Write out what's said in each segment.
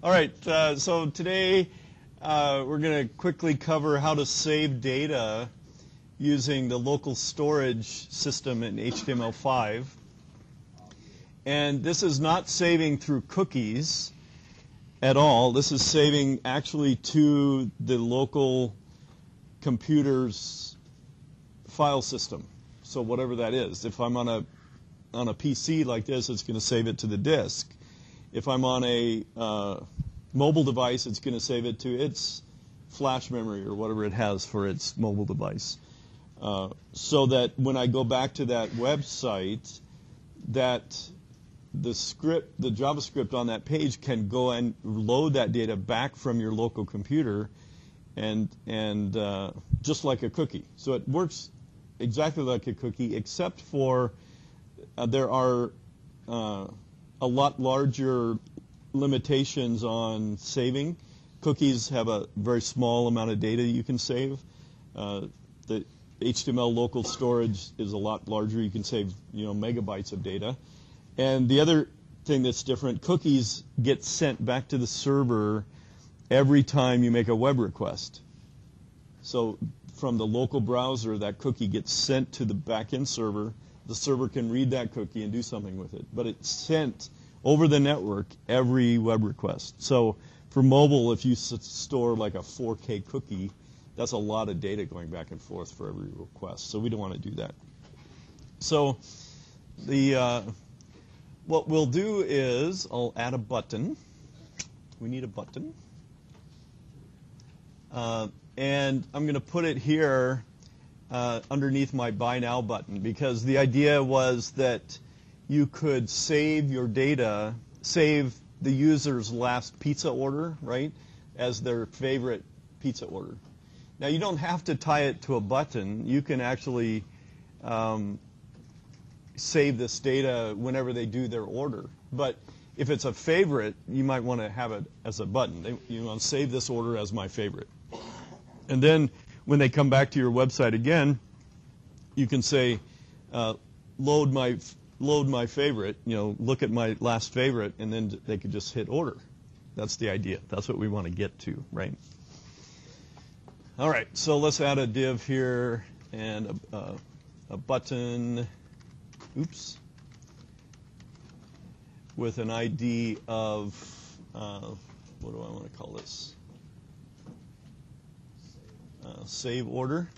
All right, so today we're going to quickly cover how to save data using the local storage system in HTML5. And this is not saving through cookies at all. This is saving actually to the local computer's file system. So whatever that is. If I'm on a PC like this, it's going to save it to the disk. If I'm on a mobile device, it's going to save it to its flash memory or whatever it has for its mobile device. So that when I go back to that website, that the JavaScript on that page can go and load that data back from your local computer, and just like a cookie. So it works exactly like a cookie, except for there are a lot larger limitations on saving. Cookies have a very small amount of data you can save. The HTML local storage is a lot larger. You can save, megabytes of data. And the other thing that's different, cookies get sent back to the server every time you make a web request. So from the local browser, that cookie gets sent to the backend server. The server can read that cookie and do something with it. But it's sent over the network every web request. So for mobile, if you store like a 4K cookie, that's a lot of data going back and forth for every request. So we don't want to do that. So what we'll do is I'll add a button. We need a button. And I'm going to put it here underneath my Buy Now button, because the idea was that you could save your data, save the user's last pizza order, right, as their favorite pizza order. Now, you don't have to tie it to a button. You can actually save this data whenever they do their order. But if it's a favorite, you might want to have it as a button. You want to save this order as my favorite. And then when they come back to your website again, you can say, load my favorite, look at my last favorite, and then they could just hit order. That's the idea. That's what we want to get to, right? All right, so let's add a div here and a button, with an ID of, what do I want to call this? Save order.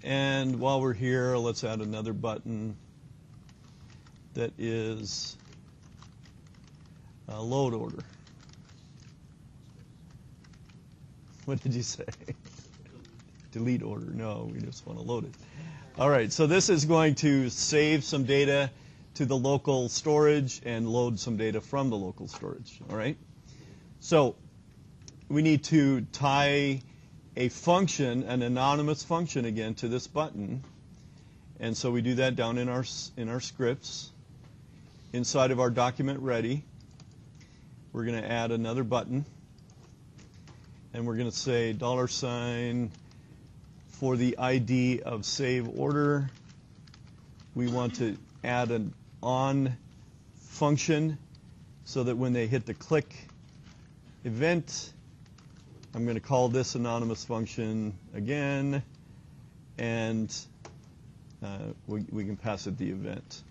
And while we're here, let's add another button that is load order. What did you say? Delete order. No, we just want to load it. All right, so this is going to save some data to the local storage and load some data from the local storage. All right? So we need to tie a function, an anonymous function again, to this button. And so we do that down in our scripts. Inside of our document ready, we're going to add another button. And we're going to say $, for the ID of save order. We want to add an on function so that when they hit the click event, I'm going to call this anonymous function again, and we can pass it the event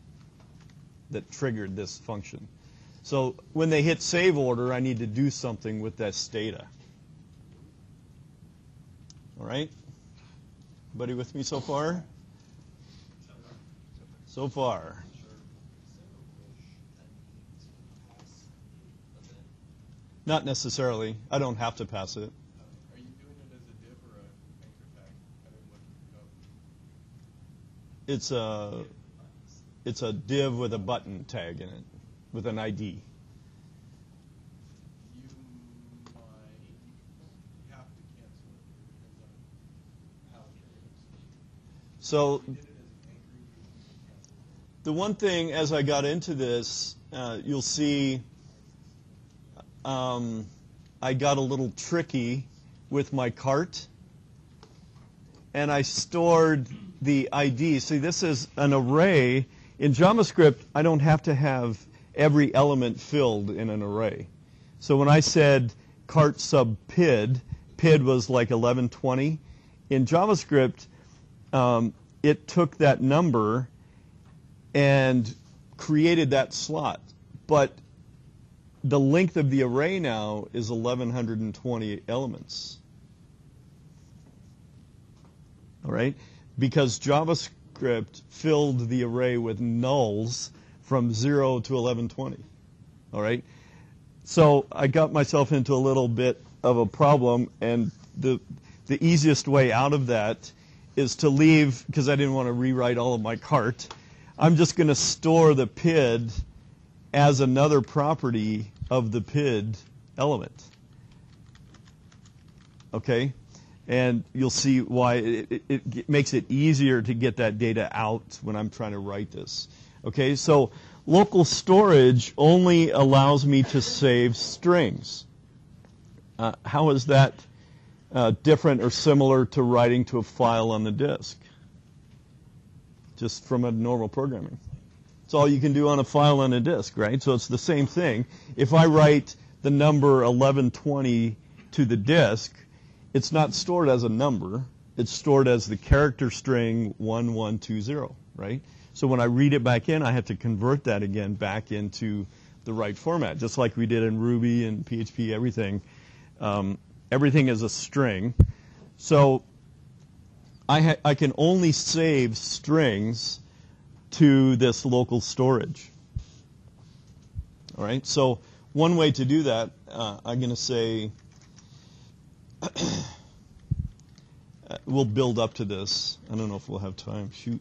that triggered this function. So when they hit save order, I need to do something with this data. All right? Everybody with me so far? So far. Not necessarily. I don't have to pass it. Are you doing it as a div or an anchor tag? I didn't look it up. It's a div with a button tag in it, with an ID. You might have to cancel it. It depends on how it is. So If you did it as an anchor, you can cancel it. the one thing, as I got into this, you'll see I got a little tricky with my cart, and I stored the ID. See, this is an array In JavaScript, I don't have to have every element filled in an array. So when I said cart sub PID, PID was like 1120. In JavaScript, it took that number and created that slot. But the length of the array now is 1120 elements. All right? Because JavaScript filled the array with nulls from 0 to 1120. All right? So I got myself into a little bit of a problem, and the easiest way out of that is to leave, because I didn't want to rewrite all of my cart, I'm just going to store the PID as another property of the PID element. Okay? And you'll see why it makes it easier to get that data out when I'm trying to write this. Okay, so local storage only allows me to save strings. How is that different or similar to writing to a file on the disk? Just from a normal programming. It's all you can do on a file on a disk, right? So it's the same thing. If I write the number 1120 to the disk, it's not stored as a number. It's stored as the character string 1120, right? So when I read it back in, I have to convert that again back into the right format, just like we did in Ruby and PHP, everything. Everything is a string. So I can only save strings to this local storage. All right, so one way to do that, I'm going to say, we'll build up to this. I don't know if we'll have time. Shoot.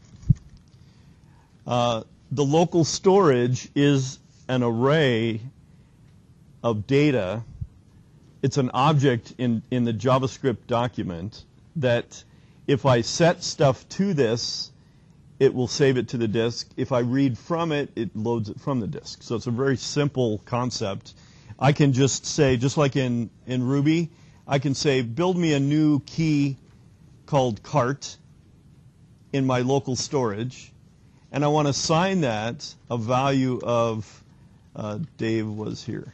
The local storage is an array of data. It's an object in the JavaScript document that if I set stuff to this, it will save it to the disk. If I read from it, it loads it from the disk. So it's a very simple concept. I can just say, just like in Ruby, I can say, build me a new key called cart in my local storage, and I want to assign that a value of Dave was here.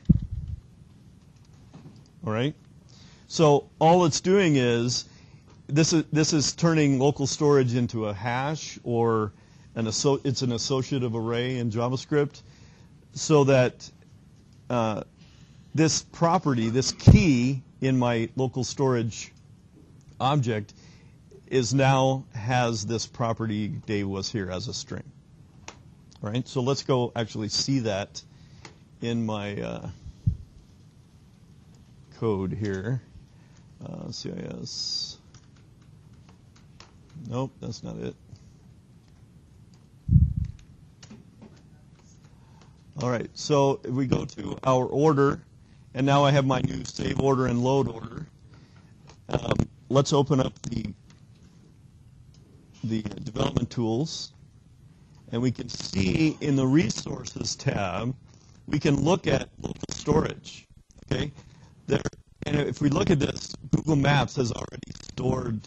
All right? So all it's doing is, this is turning local storage into a hash, or it's an associative array in JavaScript, so that this property, this key in my local storage object, now has this property Dave was here as a string. All right, so let's go actually see that in my code here. CIS. Nope, that's not it. All right, so if we go to our order, and now I have my new save order and load order. Let's open up the development tools, and we can see in the resources tab, we can look at local storage. Okay, there, and if we look at this, Google Maps has already stored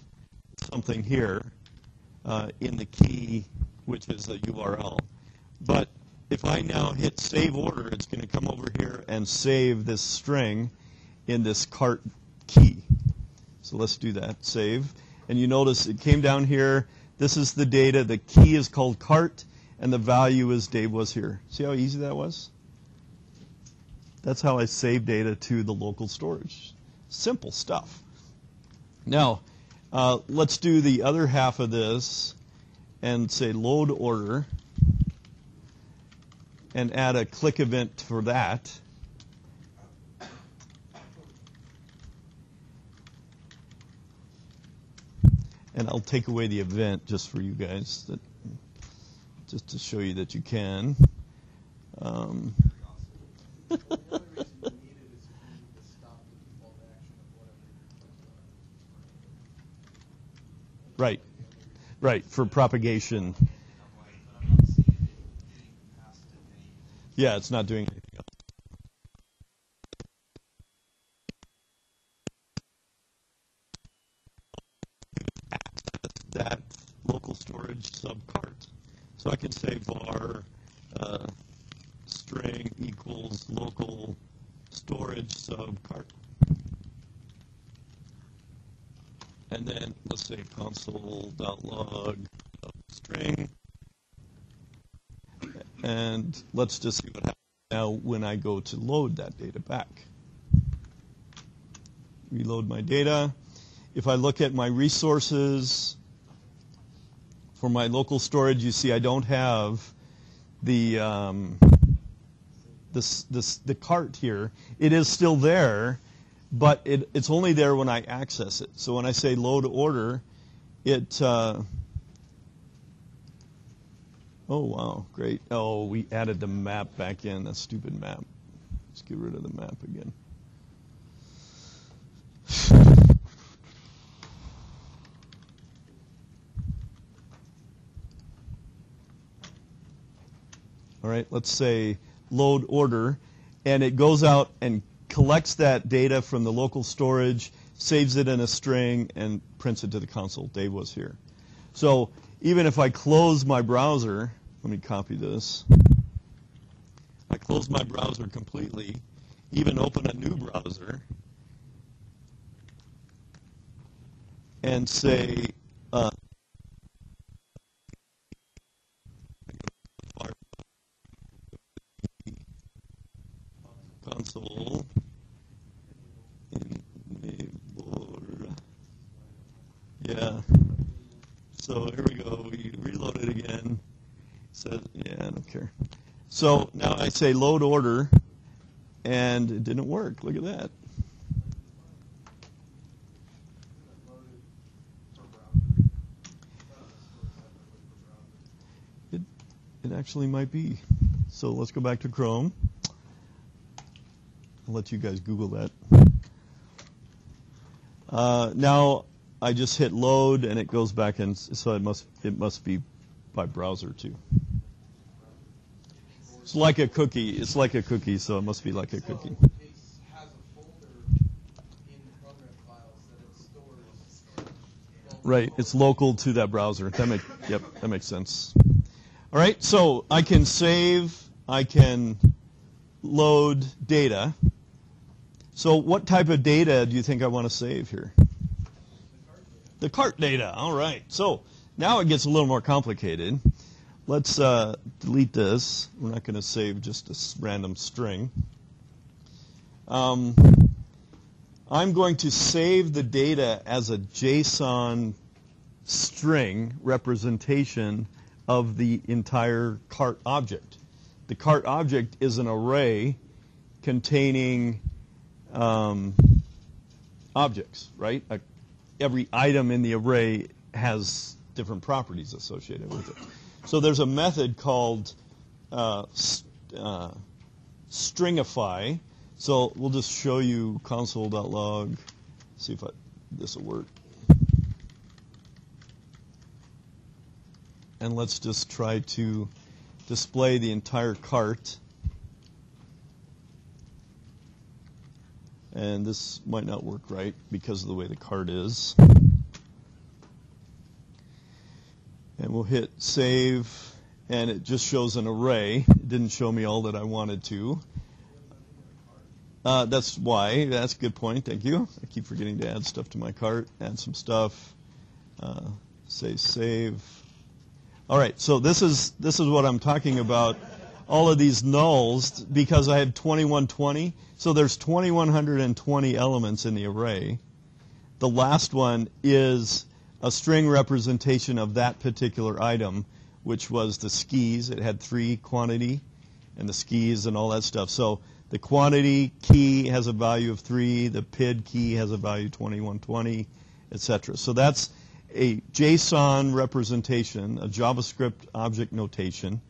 something here in the key, which is a URL. But if I now hit save order, it's going to come over here and save this string in this cart key. So let's do that, save. And you notice it came down here. This is the data. The key is called cart, and the value is Dave was here. See how easy that was? That's how I save data to the local storage. Simple stuff. Now, let's do the other half of this and say load order and add a click event for that. And I'll take away the event just for you guys, just to show you that you can. Right, right, for propagation. Yeah, it's not doing anything else. Access that local storage subcart. So I can say var string equals local storage sub cart. And then let's say console.log string. And let's just see what happens now when I go to load that data back. Reload my data. If I look at my resources for my local storage, you see I don't have the the cart here. It is still there, but it's only there when I access it. So when I say load order, it oh wow, great. Oh, we added the map back in, that stupid map. Let's get rid of the map again. All right, let's say load order, and it goes out and collects that data from the local storage, saves it in a string, and prints it to the console. Dave was here. So even if I close my browser, let me copy this. I close my browser completely, even open a new browser, and say, console enable. Yeah. So here we go. We reload it again. Says, yeah, I don't care. So now I say load order, and it didn't work. Look at that. It actually might be. So let's go back to Chrome. I'll let you guys Google that. Now I just hit load, and it goes back in. So it must be by browser too. It's like a cookie. It's like a cookie, so it must be like a cookie. It has a folder in the program files that it stores. Right. It's local to that browser. Yep, that makes sense. All right. So I can save. I can load data. So what type of data do you think I want to save here? The cart data. All right. So now it gets a little more complicated. Let's delete this. We're not going to save just a random string. I'm going to save the data as a JSON string representation of the entire cart object. The cart object is an array containing objects, right? Every item in the array has different properties associated with it. So there's a method called Stringify. So we'll just show you console.log. See if this will work. And let's just try to display the entire cart. And this might not work right because of the way the cart is. And we'll hit save, and it just shows an array. It didn't show me all that I wanted to. That's why. That's a good point. Thank you. I keep forgetting to add stuff to my cart. Add some stuff. Say save. All right. So this is what I'm talking about. All of these nulls, because I had 2120. So there's 2120 elements in the array. The last one is a string representation of that particular item, which was the skis. It had 3 quantity, and the skis and all that stuff. So the quantity key has a value of 3. The PID key has a value 2120, etc. So that's a JSON representation, a JavaScript object notation,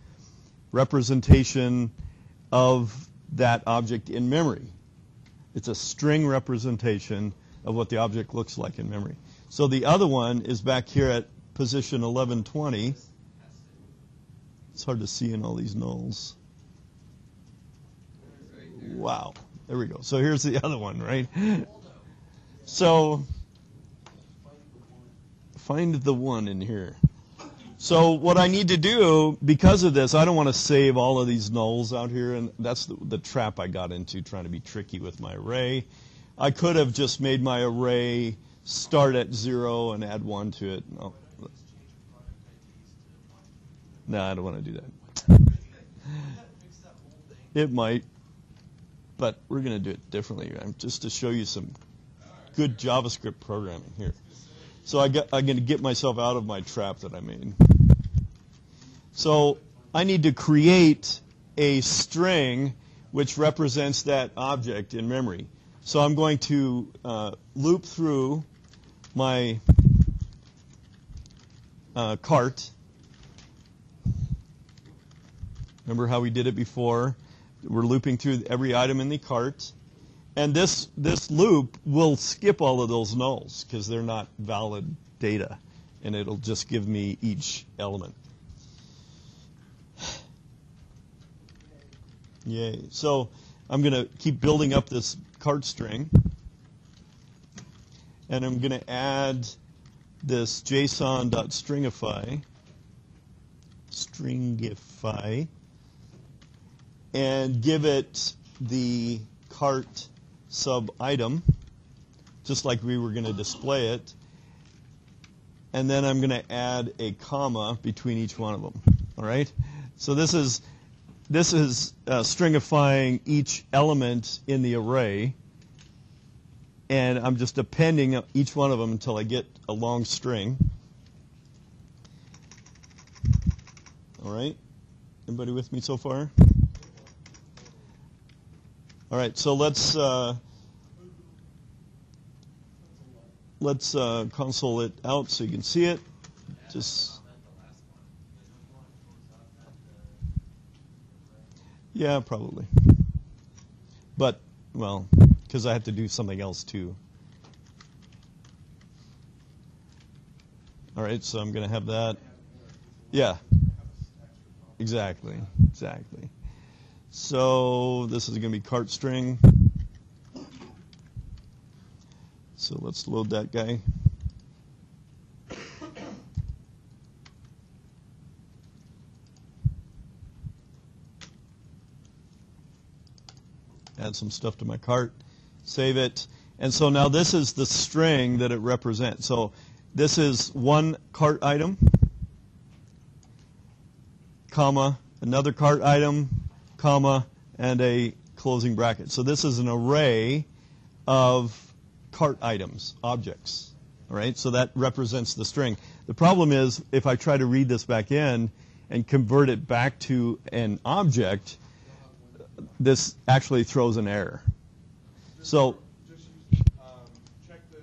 representation of that object in memory. It's a string representation of what the object looks like in memory. So the other one is back here at position 1120. It's hard to see in all these nulls. Wow. There we go. So here's the other one, right? So find the one in here. So what I need to do, because of this, I don't want to save all of these nulls out here, and that's the trap I got into, trying to be tricky with my array. I could have just made my array start at 0 and add 1 to it. No, I don't want to do that. It might, but we're going to do it differently, just to show you some good JavaScript programming here. So I'm going to get myself out of my trap that I made. So I need to create a string which represents that object in memory. So I'm going to loop through my cart. Remember how we did it before? We're looping through every item in the cart. And this loop will skip all of those nulls because they're not valid data. And it'll just give me each element. Yay. So I'm going to keep building up this cart string. And I'm going to add this json.stringify, and give it the cart sub item, just like we were going to display it. And then I'm going to add a comma between each one of them. All right. So this is stringifying each element in the array, and I'm just appending each one of them until I get a long string. All right. Everybody with me so far? All right, so let's console it out so you can see it. Yeah, probably. But, well, because I have to do something else too. All right, so I'm going to have that. Yeah, exactly. So this is going to be cart string. So let's load that guy. Add some stuff to my cart, save it. And so now this is the string that it represents. So this is one cart item, comma, another cart item, comma, and a closing bracket. So this is an array of cart items, objects. All right, so that represents the string. The problem is if I try to read this back in and convert it back to an object, this actually throws an error. So just check the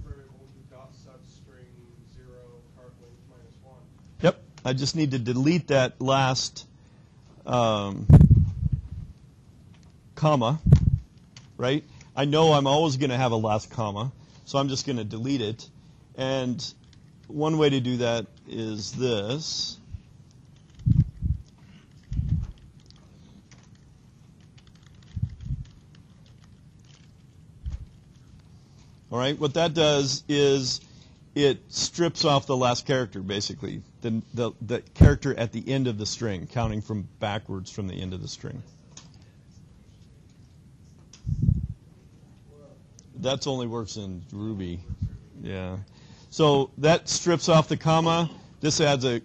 variable dot set string 0 cart length -1. Yep, I just need to delete that last comma, right? I know I'm always going to have a last comma, so I'm just going to delete it. And one way to do that is this. All right, what that does is it strips off the last character, basically, the character at the end of the string, counting from backwards from the end of the string. That only works in Ruby. Yeah. So that strips off the comma. This adds a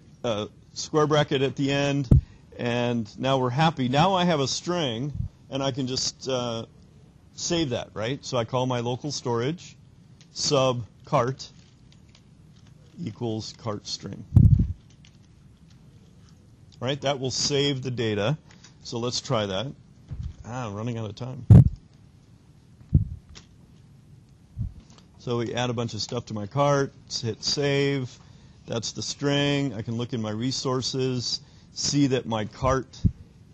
square bracket at the end, and now we're happy. Now I have a string, and I can just save that, right? So I call my local storage sub cart equals cart string. All right, that will save the data. So let's try that. I'm running out of time. So we add a bunch of stuff to my cart, hit save. That's the string. I can look in my resources, see that my cart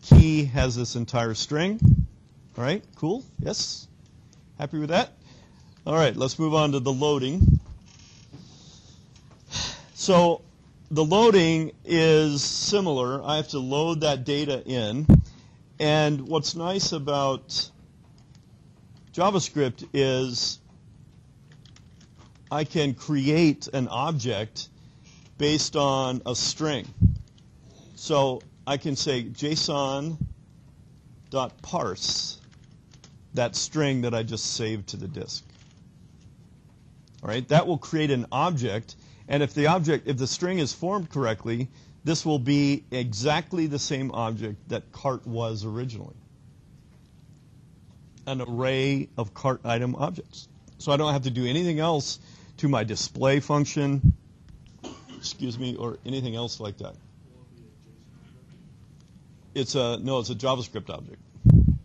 key has this entire string. All right, cool. Yes? Happy with that? All right, let's move on to the loading. So the loading is similar. I have to load that data in. And what's nice about JavaScript is I can create an object based on a string. So I can say JSON.parse that string that I just saved to the disk. All right, that will create an object, and if the string is formed correctly, this will be exactly the same object that cart was originally. An array of cart item objects. So I don't have to do anything else to my display function, or anything else like that. It's a JavaScript object,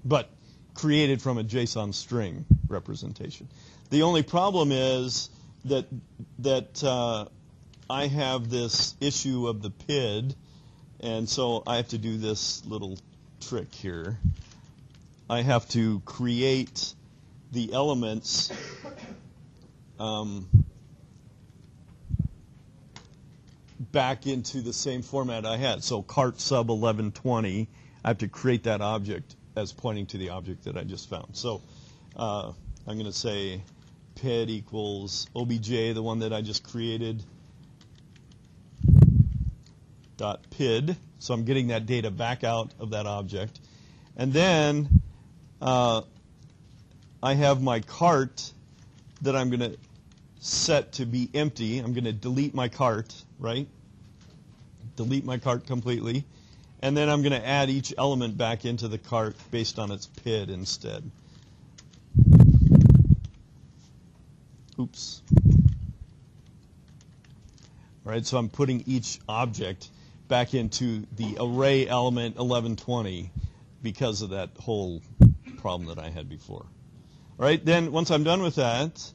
but created from a JSON string representation. The only problem is that I have this issue of the PID, and so I have to do this little trick here. I have to create the elements back into the same format I had. So cart sub 1120, I have to create that object as pointing to the object that I just found. So I'm going to say PID equals obj, the one that I just created, dot PID. So I'm getting that data back out of that object. And then I have my cart that I'm going to set to be empty. I'm going to delete my cart, right? Delete my cart completely. And then I'm going to add each element back into the cart based on its PID instead. Oops. All right, so I'm putting each object back into the array element 1120 because of that whole problem that I had before. All right, then once I'm done with that,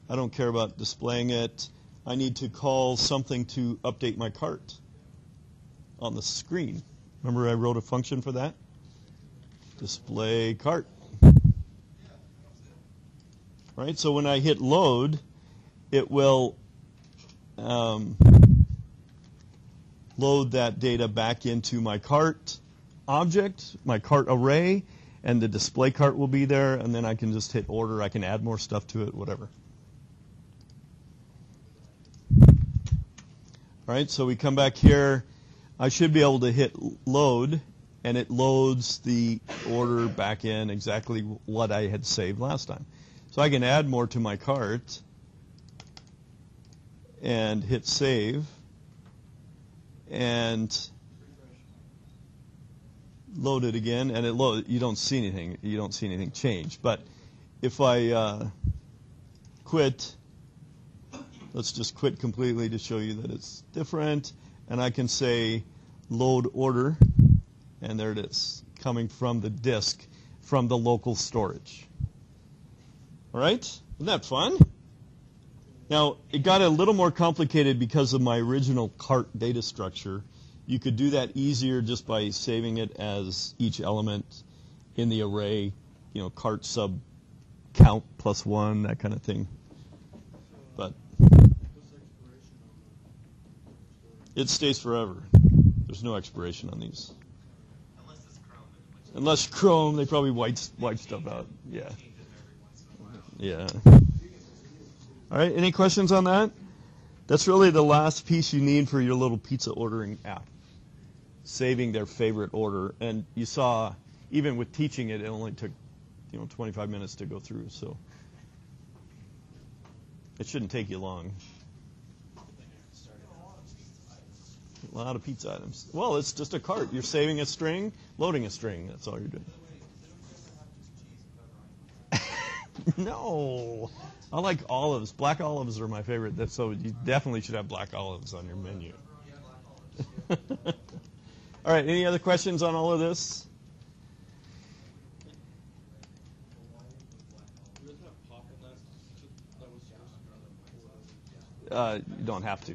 I don't care about displaying it. I need to call something to update my cart on the screen. Remember I wrote a function for that? Display cart. Right, so when I hit load, it will load that data back into my cart object, my cart array, and the display cart will be there, and then I can just hit order. I can add more stuff to it, whatever. All right, so we come back here. I should be able to hit load, and it loads the order back in exactly what I had saved last time. So I can add more to my cart and hit save and load it again, and it load. You don't see anything. You don't see anything change. But if I quit, let's just quit completely to show you that it's different, and I can say load order, and there it is, coming from the disk from the local storage. All right? Isn't that fun? Now, it got a little more complicated because of my original cart data structure. You could do that easier just by saving it as each element in the array, cart sub count plus 1, that kind of thing. But it stays forever. There's no expiration on these. Unless Chrome, they probably wipe stuff out. Yeah. Yeah. All right, any questions on that? That's really the last piece you need for your little pizza ordering app. Saving their favorite order. And you saw, even with teaching it, it only took 25 minutes to go through. So it shouldn't take you long. A lot of pizza items. Well, it's just a cart. You're saving a string, loading a string. That's all you're doing. No. I like olives. Black olives are my favorite. So you definitely should have black olives on your menu. All right. Any other questions on all of this? You don't have to.